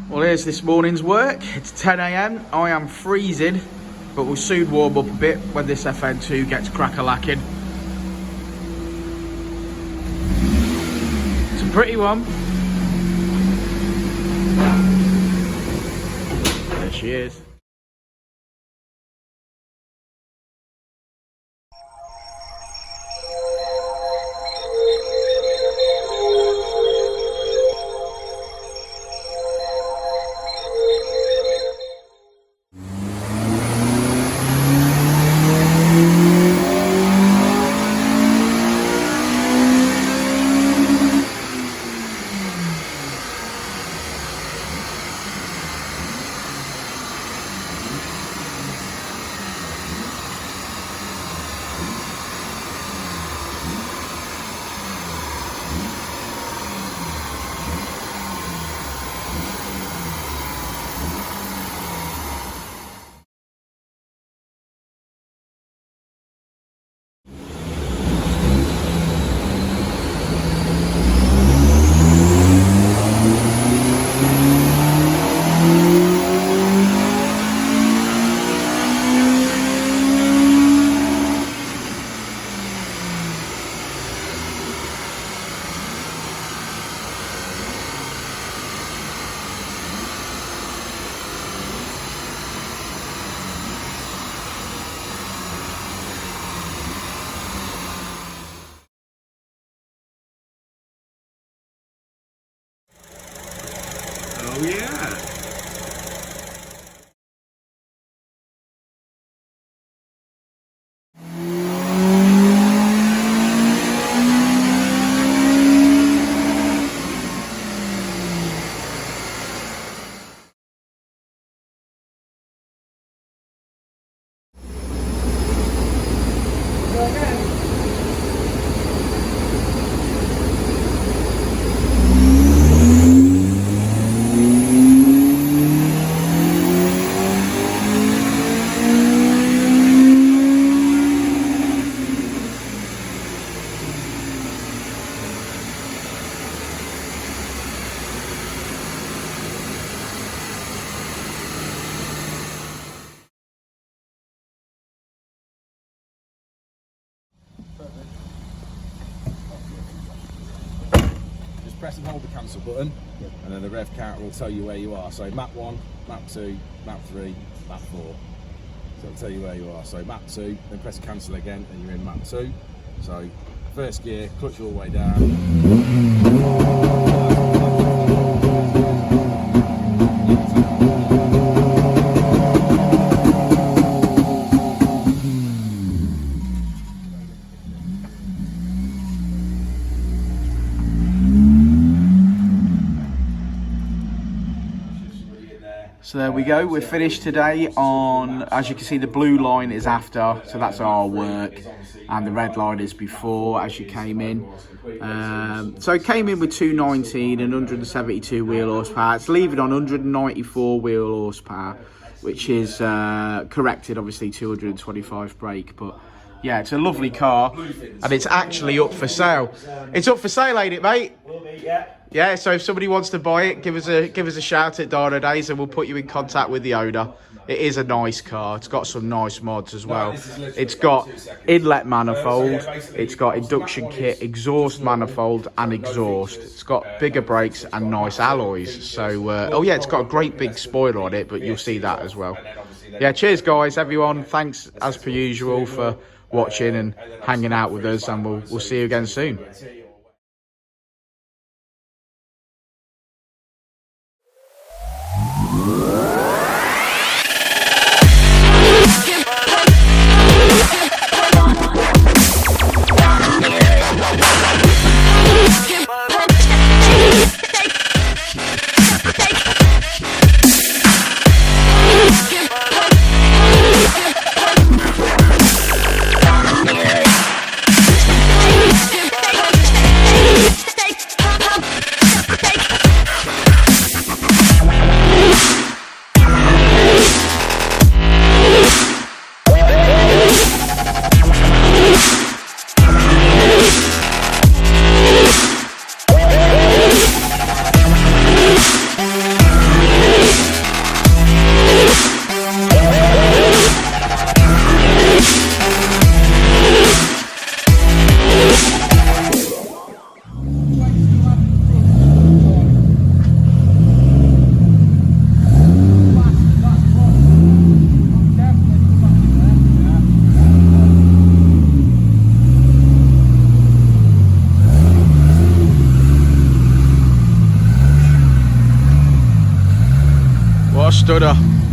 Well, here's this morning's work. It's 10 AM. I am freezing, but we'll soon warm up a bit when this FN2 gets crack-a-lacking. It's a pretty one. There she is. Oh yeah. Just press and hold the cancel button, and then the rev counter will tell you where you are. So map 1, map 2, map 3, map 4. So it'll tell you where you are. So map 2, then press cancel again, and you're in map 2. So first gear, clutch all the way down. So there we go, we're finished today on, as you can see, the blue line is after, so that's our work, and the red line is before, as you came in. So it came in with 219 and 172 wheel horsepower. It's leaving on 194 wheel horsepower, which is corrected, obviously, 225 brake, but yeah, it's a lovely car, and it's actually up for sale. It's up for sale, ain't it, mate? Will be, yeah. Yeah, so if somebody wants to buy it, give us a shout at Dynodaze and we'll put you in contact with the owner. It is a nice car. It's got some nice mods as well. It's got inlet manifold, it's got induction kit, exhaust manifold and exhaust. It's got bigger brakes and nice alloys. So, oh yeah, it's got a great big spoiler on it, but you'll see that as well. Yeah, cheers guys, everyone. Thanks as per usual for watching and hanging out with us, and we'll see you again soon. What a studder.